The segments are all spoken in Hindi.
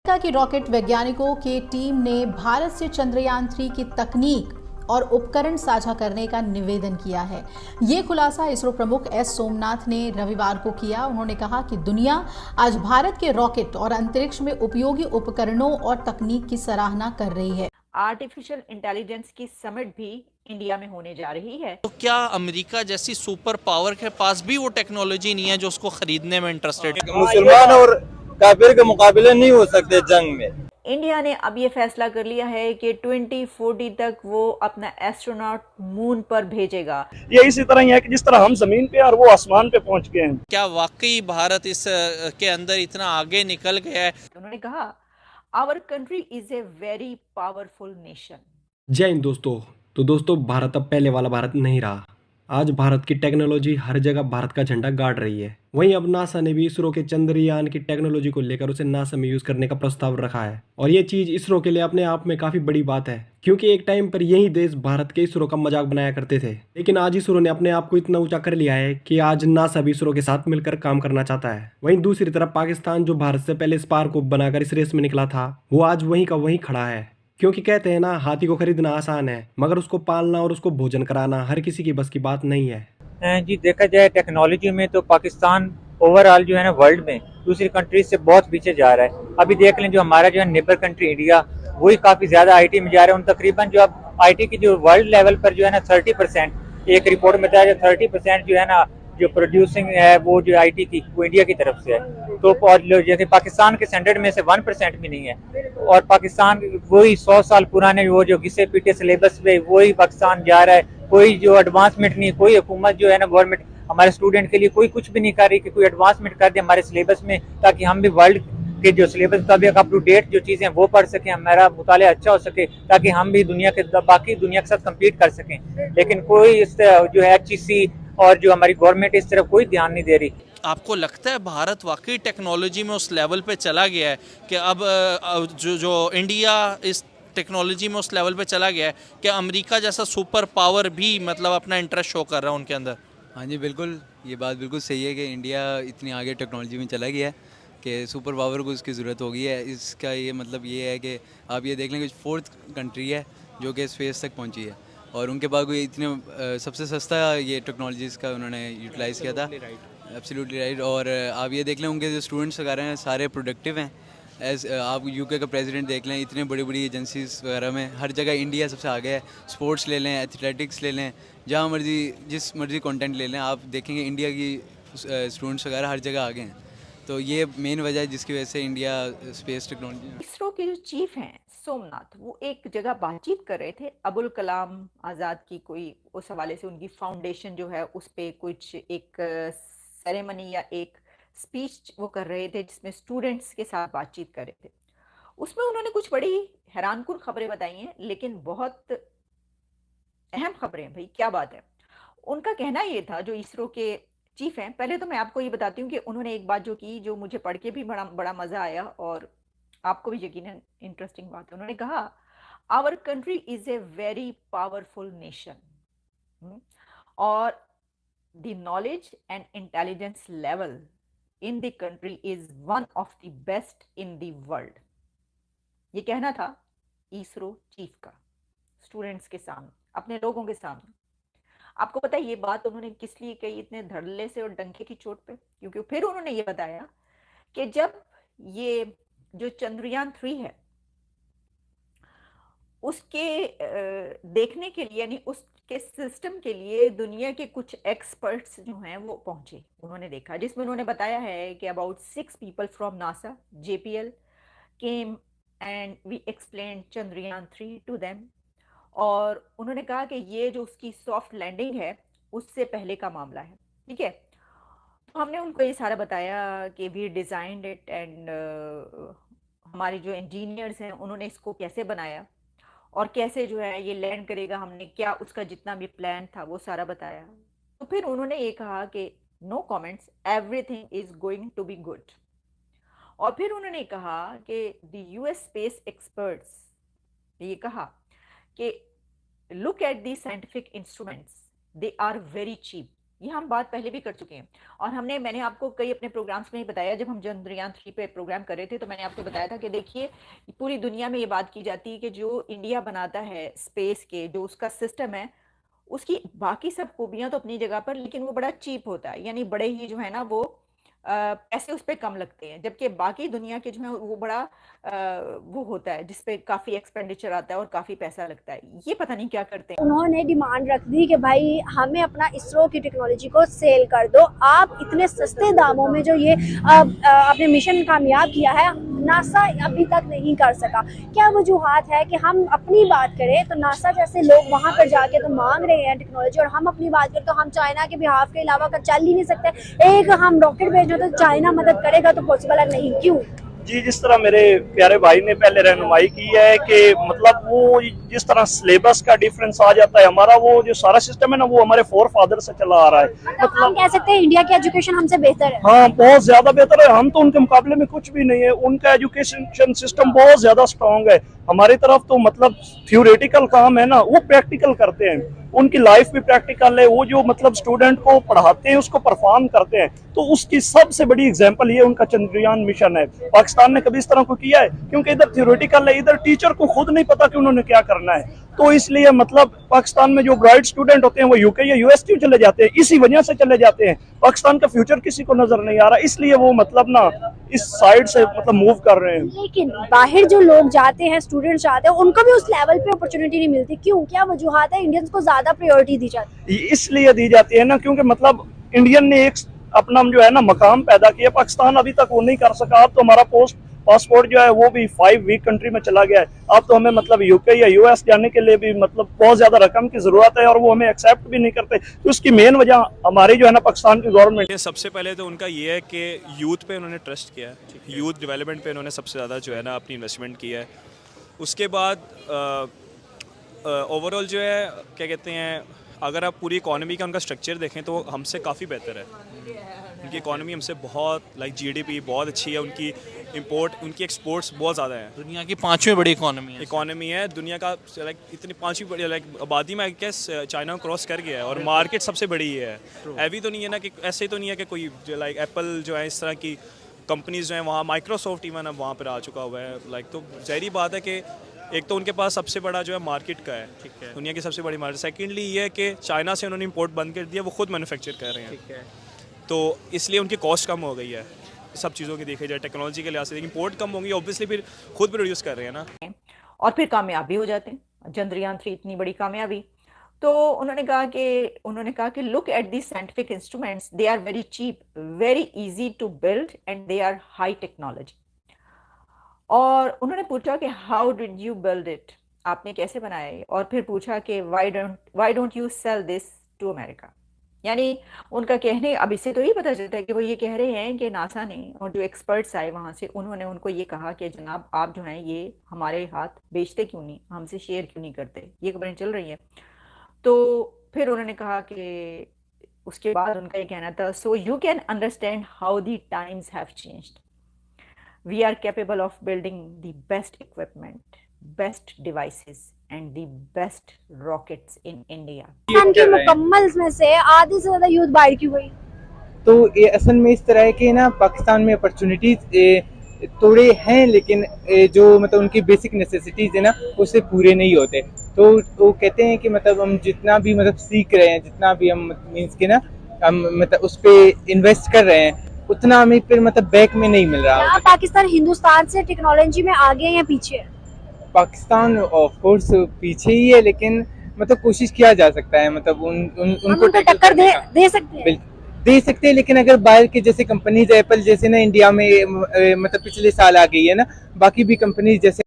अमेरिका की रॉकेट वैज्ञानिकों की टीम ने भारत से चंद्रयान-3 की तकनीक और उपकरण साझा करने का निवेदन किया है। ये खुलासा इसरो प्रमुख एस सोमनाथ ने रविवार को किया। उन्होंने कहा कि दुनिया आज भारत के रॉकेट और अंतरिक्ष में उपयोगी उपकरणों और तकनीक की सराहना कर रही है। आर्टिफिशियल इंटेलिजेंस की समिट भी इंडिया में होने जा रही है। तो क्या अमेरिका जैसी सुपर पावर के पास भी वो टेक्नोलॉजी नहीं है जो उसको खरीदने में इंटरेस्टेड है? मुसलमान और काफिर के मुकाबले नहीं हो सकते जंग में। इंडिया ने अब ये फैसला कर लिया है कि 2040 तक वो अपना एस्ट्रोनॉट मून पर भेजेगा। ये इसी तरह ही है कि जिस तरह हम जमीन पे और वो आसमान पे पहुंच गए हैं। क्या वाकई भारत इस के अंदर इतना आगे निकल गया है? उन्होंने कहा, our country is a very powerful nation. जय हिंद दोस्तों। तो दोस्तों, भारत अब पहले वाला भारत नहीं रहा। आज भारत की टेक्नोलॉजी हर जगह भारत का झंडा गाड़ रही है। वहीं अब नासा ने भी इसरो के चंद्रयान की टेक्नोलॉजी को लेकर उसे नासा में यूज करने का प्रस्ताव रखा है। और ये चीज इसरो के लिए अपने आप में काफी बड़ी बात है, क्योंकि एक टाइम पर यही देश भारत के इसरो का मजाक बनाया करते थे। लेकिन आज इसरो ने अपने आप को इतना ऊंचा कर लिया है कि आज नासा भी इसरो के साथ मिलकर काम करना चाहता है। वहीं दूसरी तरफ पाकिस्तान, जो भारत से पहले स्पार्क को बनाकर इस रेस में निकला था, वो आज वहीं का वहीं खड़ा है। क्योंकि कहते हैं ना, हाथी को खरीदना आसान है, मगर उसको पालना और उसको भोजन कराना हर किसी की बस की बात नहीं है। जी, देखा जाए टेक्नोलॉजी में तो पाकिस्तान ओवरऑल जो है ना वर्ल्ड में दूसरी कंट्रीज से बहुत पीछे जा रहा है। अभी देख लें, जो हमारा जो है नेबर कंट्री इंडिया, वही काफी ज्यादा आईटी में जा रहा है। उन तकरीबन जो अब आईटी की जो वर्ल्ड लेवल पर जो है ना 30%, एक रिपोर्ट में बताया 30% जो है ना जो प्रोड्यूसिंग है वो जो आईटी की, वो इंडिया की तरफ से है। तो जैसे पाकिस्तान के स्टैंडर्ड में से 1% भी नहीं है। और पाकिस्तान वही 100 साल पुराने वो जो घिसे पीटे सिलेबस पे वही पाकिस्तान जा रहा है। कोई जो एडवांसमेंट नहीं, कोई हुकूमत जो है ना गवर्नमेंट हमारे स्टूडेंट के लिए कोई कुछ भी नहीं कर रही कि कोई एडवांसमेंट कर दे हमारे सिलेबस में, ताकि हम भी वर्ल्ड के जो सिलेबस का भी अप टू डेट जो चीज़ें वो पढ़ सकें, हमारा मुताला अच्छा हो सके, ताकि हम भी दुनिया के बाकी दुनिया के साथ कम्पीट कर सकें। लेकिन कोई इस जो है HEC और जो हमारी गवर्नमेंट इस तरफ कोई ध्यान नहीं दे रही। आपको लगता है भारत वाकई टेक्नोलॉजी में उस लेवल पे चला गया है कि अब जो इंडिया इस टेक्नोलॉजी में उस लेवल पे चला गया है कि अमेरिका जैसा सुपर पावर भी मतलब अपना इंटरेस्ट शो कर रहा है उनके अंदर? हाँ जी, बिल्कुल, ये बात बिल्कुल सही है कि इंडिया इतनी आगे टेक्नोलॉजी में चला गया है कि सुपर पावर को उसकी ज़रूरत हो गई है। इसका ये मतलब ये है कि आप ये देख लें कि 4th कंट्री है जो कि स्पेस तक पहुंची है, और उनके बाद कोई इतने सबसे सस्ता ये टेक्नोलॉजीज़ का उन्होंने यूटिलाइज़ किया था। Absolutely right. और आप ये देख लें, उनके जो स्टूडेंट्स वगैरह हैं सारे प्रोडक्टिव हैं। आप यूके का प्रेसिडेंट देख लें, इतने बड़ी बड़ी एजेंसीज वगैरह में हर जगह इंडिया सबसे आगे है। स्पोर्ट्स ले लें, एथलेटिक्स ले लें, जहाँ मर्जी जिस मर्जी कंटेंट ले लें, आप देखेंगे इंडिया की स्टूडेंट्स वगैरह हर जगह आगे हैं। तो ये मेन वजह है जिसकी वजह से इंडिया स्पेस टेक्नोलॉजी। इसरो के जो चीफ हैं सोमनाथ, वो एक जगह बातचीत कर रहे थे अबुल कलाम आज़ाद की कोई उस हवाले से, उनकी फाउंडेशन जो है उस पर कुछ एक सेरेमनी या एक स्पीच वो कर रहे थे जिसमें स्टूडेंट्स के साथ बातचीत कर रहे थे। उसमें उन्होंने कुछ बड़ी हैरानकुन खबरें बताई हैं, लेकिन बहुत अहम खबरें हैं। भाई क्या बात है। उनका कहना ये था, जो इसरो के चीफ हैं, पहले तो मैं आपको ये बताती हूँ कि उन्होंने एक बात जो की, जो मुझे पढ़ के भी बड़ा बड़ा मजा आया और आपको भी यकीनन इंटरेस्टिंग बात है। उन्होंने कहा, our country is a very powerful nation और the knowledge and intelligence level in the country is one of the best in the world। ये कहना था इसरो चीफ का स्टूडेंट्स के सामने, अपने लोगों के सामने। आपको पता है ये बात उन्होंने किस लिए कही, इतने धड़ल्ले से और डंके की चोट पे? क्योंकि फिर उन्होंने ये बताया कि जब ये जो चंद्रयान-3 है उसके देखने के लिए, यानी उसके सिस्टम के लिए दुनिया के कुछ एक्सपर्ट्स जो हैं वो पहुंचे, उन्होंने देखा, जिसमें उन्होंने बताया है कि about 6 people from NASA JPL came and we explain Chandrayaan three to them. और उन्होंने कहा कि ये जो उसकी सॉफ्ट लैंडिंग है उससे पहले का मामला है, ठीक है। तो हमने उनको ये सारा बताया कि वी डिज़ाइंड इट एंड हमारे जो इंजीनियर्स हैं उन्होंने इसको कैसे बनाया और कैसे जो है ये लैंड करेगा, हमने क्या उसका जितना भी प्लान था वो सारा बताया। तो फिर उन्होंने ये कहा कि no comments, everything is going to be good. और फिर उन्होंने कहा कि द US स्पेस एक्सपर्ट्स ये कहा कि look at the scientific instruments, they are very cheap. ये हम बात पहले भी कर चुके हैं। और मैंने आपको कई अपने प्रोग्राम्स में ही बताया, जब हम चंद्रयान 3 पे प्रोग्राम कर रहे थे तो मैंने आपको बताया था कि देखिए पूरी दुनिया में ये बात की जाती है कि जो इंडिया बनाता है स्पेस के, जो उसका सिस्टम है, उसकी बाकी सब खूबियां तो अपनी जगह पर, लेकिन वो बड़ा चीप होता है, यानी बड़े ही जो है ना वो पैसे उस पर कम लगते हैं, जबकि बाकी दुनिया के जो है वो बड़ा वो होता है जिसपे काफी एक्सपेंडिचर आता है और काफी पैसा लगता है। ये पता नहीं क्या करते हैं। उन्होंने डिमांड रख दी कि भाई हमें अपना इसरो की टेक्नोलॉजी को सेल कर दो, आप इतने सस्ते दामों में जो ये अपने मिशन कामयाब किया है नासा अभी तक नहीं कर सका। क्या वजूहात है कि हम अपनी बात करें तो नासा जैसे लोग वहां पर जाके तो मांग रहे हैं टेक्नोलॉजी, और हम अपनी बात करें तो हम चाइना के बिहाफ के अलावा कर चल ही नहीं सकते। एक हम रॉकेट भेजना तो चाइना मदद करेगा तो पॉसिबल है नहीं, क्यों? जी, जिस तरह मेरे प्यारे भाई ने पहले रहनुमाई की है कि मतलब वो जिस तरह सिलेबस का डिफरेंस आ जाता है, हमारा वो जो सारा सिस्टम है ना वो हमारे फोर फादर से चला आ रहा है। मतलब हम कह सकते हैं इंडिया की एजुकेशन हमसे बेहतर है। हाँ, बहुत ज्यादा बेहतर है। हम तो उनके मुकाबले में कुछ भी नहीं है। उनका एजुकेशन सिस्टम बहुत ज्यादा स्ट्रांग है। हमारी तरफ तो मतलब थ्योरेटिकल काम है ना, वो प्रैक्टिकल करते हैं। उनकी लाइफ भी प्रैक्टिकल है। वो जो मतलब स्टूडेंट को पढ़ाते हैं उसको परफॉर्म करते हैं। तो उसकी सबसे बड़ी एग्जांपल ये उनका चंद्रयान मिशन है। पाकिस्तान ने कभी इस तरह को किया है? क्योंकि इधर थ्योरेटिकल है, इधर टीचर को खुद नहीं पता कि उन्होंने क्या करना है। तो इसलिए मतलब पाकिस्तान में जो ब्राइट स्टूडेंट होते हैं वो यूके या यूएस क्यों चले जाते हैं? इसी वजह से चले जाते हैं। पाकिस्तान का फ्यूचर किसी को नजर नहीं आ रहा, इसलिए वो मतलब ना इस साइड से मतलब मूव कर रहे हैं। लेकिन बाहर जो लोग जाते हैं, स्टूडेंट जाते हैं, उनको भी उस लेवल पे अपॉर्चुनिटी नहीं मिलती, क्यों? क्या वजूहात है? इंडियंस को ज्यादा प्रायोरिटी दी जाती है। इसलिए दी जाती है ना क्योंकि मतलब इंडियन ने एक अपना जो है ना मकाम पैदा किया। पाकिस्तान अभी तक वो नहीं कर सका। अब तो हमारा पासपोर्ट जो है वो भी 5 वीक कंट्री में चला गया है। अब तो हमें मतलब यूके या यूएस जाने के लिए भी मतलब बहुत ज्यादा रकम की जरूरत है और वो हमें एक्सेप्ट भी नहीं करते। तो उसकी मेन वजह हमारी जो है ना पाकिस्तान की गवर्नमेंट। सबसे पहले तो उनका ये है कि यूथ पे उन्होंने ट्रस्ट किया है, यूथ डेवलपमेंट पे उन्होंने सबसे ज़्यादा जो है ना अपनी इन्वेस्टमेंट किया है। उसके बाद ओवरऑल जो है क्या कहते हैं, अगर आप पूरी इकॉनमी का उनका स्ट्रक्चर देखें तो हमसे काफ़ी बेहतर है। उनकी इकॉनमी हमसे बहुत जीडीपी बहुत अच्छी है। उनकी इंपोर्ट, उनकी एक्सपोर्ट्स बहुत ज़्यादा है। दुनिया की 5वीं बड़ी इकॉनमी है दुनिया का इतनी 5वीं बड़ी आबादी में क्या चाइना को क्रॉस कर गया है और मार्केट सबसे बड़ी है। ऐवी तो नहीं है ना कि ऐसे तो नहीं है कि कोई एप्पल जो है इस तरह की कंपनीज जो हैं वहाँ, माइक्रोसॉफ्ट इवन अब वहाँ पर आ चुका हुआ है। तो ज़ाहिर बात है कि एक तो उनके पास सबसे बड़ा जो है मार्केट का है, दुनिया की सबसे बड़ी मार्केट। सेकेंडली ये है कि चाइना से उन्होंने इंपोर्ट बंद कर दिया, वो खुद मैन्युफैक्चर कर रहे हैं। तो इसलिए उनकी कॉस्ट कम हो गई है सब चीज़ों की देखी जाए, टेक्नोलॉजी के लिहाज से। लेकिन इंपोर्ट कम होंगी ऑब्वियसली, फिर खुद प्रोड्यूस कर रहे हैं ना, और फिर कामयाबी हो जाते हैं। चंद्रयान 3 इतनी बड़ी कामयाबी। तो उन्होंने कहा कि look at the scientific instruments, they are very cheap, very easy to build and they are high technology. और उन्होंने पूछा कि how did you build it, आपने कैसे बनाया? और फिर पूछा कि why don't you sell this to America. यानी उनका कहने, अब इससे तो ये पता चलता है कि वो ये कह रहे हैं कि नासा ने और जो एक्सपर्ट्स आए वहाँ से, उन्होंने उनको ये कहा कि जनाब आप जो हैं ये हमारे हाथ बेचते क्यों नहीं, हमसे शेयर क्यों नहीं करते? ये खबरें चल रही हैं। तो फिर उन्होंने कहा कि उसके बाद उनका ये कहना था, so you can understand how the times have changed, we are capable of building the best equipment, best devices and the best rockets in India. की मुकम्मल में से आधे से ज्यादा यूथ बाहर क्यों गई? तो ये असल में इस तरह है कि ना पाकिस्तान में अपॉर्चुनिटीज थोड़े हैं, लेकिन जो मतलब उनकी बेसिक नेसेसिटीज है ना उससे पूरे नहीं होते। तो वो कहते हैं कि मतलब हम जितना भी मतलब सीख रहे हैं, जितना भी हम मीन्स के ना हम मतलब उस पर इन्वेस्ट कर रहे हैं, उतना हमें फिर मतलब बैक में नहीं मिल रहा। पाकिस्तान हिंदुस्तान से टेक्नोलॉजी में आगे या पीछे है? पाकिस्तान ऑफ कोर्स पीछे ही है, लेकिन मतलब कोशिश किया जा सकता है। मतलब उनको टक्कर दे सकते हैं। लेकिन अगर बाहर के जैसे कंपनीज, एप्पल जैसे ना इंडिया में मतलब पिछले साल आ गई है ना, बाकी भी कंपनीज जैसे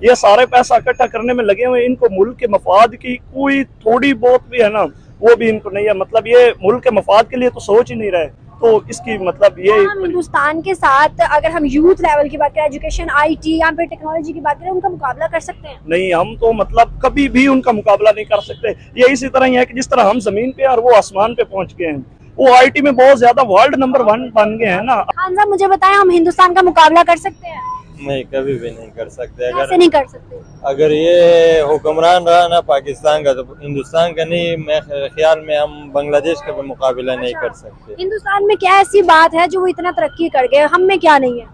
ये सारे पैसा इकट्ठा करने में लगे हुए। इनको मुल्क के मफाद की कोई थोड़ी बहुत भी है ना वो भी इनको नहीं है। मतलब ये मुल्क के मफाद के लिए तो सोच ही नहीं रहे। तो इसकी मतलब ये हम हिंदुस्तान के साथ अगर हम यूथ लेवल की बात करें, एजुकेशन, आईटी या फिर टेक्नोलॉजी की बात करें, उनका मुकाबला कर सकते हैं? नहीं, हम तो मतलब कभी भी उनका मुकाबला नहीं कर सकते। ये इसी तरह ही है कि जिस तरह हम जमीन पे और वो आसमान पे पहुंच गए हैं, वो आईटी में बहुत ज्यादा वर्ल्ड नंबर 1 बन गए हैं ना। खान साहब मुझे बताएं, हम हिंदुस्तान का मुकाबला कर सकते हैं? नहीं, कभी भी नहीं कर सकते। कैसे नहीं कर सकते? अगर ये हुक्मरान रहा ना पाकिस्तान का, तो हिंदुस्तान का नहीं, मैं ख्याल में हम बांग्लादेश का भी मुकाबला नहीं कर सकते। हिंदुस्तान में क्या ऐसी बात है जो वो इतना तरक्की कर गए, हम में क्या नहीं है?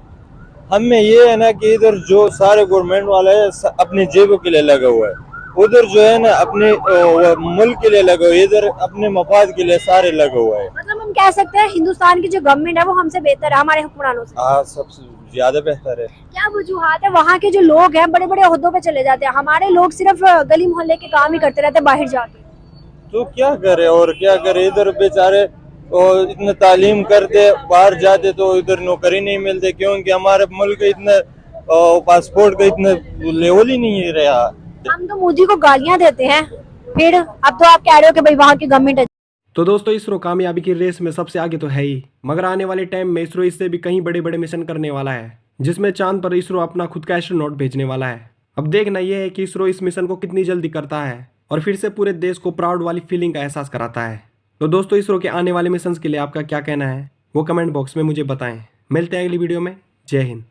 हम में ये है ना कि इधर जो सारे गवर्नमेंट वाले अपनी जेबों के लिए लगा हुआ है, उधर जो है ना अपने मुल्क के लिए लगा हुआ है, इधर अपने मफाद के लिए सारे लगा हुआ है। मतलब हम कह सकते हैं हिंदुस्तान की जो गवर्नमेंट है वो हमसे बेहतर है हमारे हुक्मरानों से। हाँ, सबसे ज्यादा बेहतर है। क्या वजूहात है? वहाँ के जो लोग हैं बड़े बड़े ओहदों पे चले जाते हैं, हमारे लोग सिर्फ गली मोहल्ले के काम ही करते रहते हैं बाहर जाके। तो क्या करे और क्या करे, इधर बेचारे और इतना तालीम करते, बाहर जाते तो इधर नौकरी नहीं मिलते, क्योंकि हमारे मुल्क इतना पासपोर्ट का इतना लेवल ही नहीं रहा। हम तो मोदी को गालियां देते हैं, फिर अब तो आप कह रहे हो कि भाई वहाँ की गवर्नमेंट है। तो दोस्तों इसरो कामयाबी की रेस में सबसे आगे तो है ही, मगर आने वाले टाइम में इसरो इससे भी कहीं बड़े बड़े मिशन करने वाला है, जिसमें चांद पर इसरो अपना खुद का एस्ट्रोनॉट भेजने वाला है। अब देखना यह है कि इसरो इस मिशन को कितनी जल्दी करता है और फिर से पूरे देश को प्राउड वाली फीलिंग का एहसास कराता है। तो दोस्तों इसरो के आने वाले मिशन के लिए आपका क्या कहना है वो कमेंट बॉक्स में मुझे बताएं। मिलते हैं अगली वीडियो में। जय हिंद।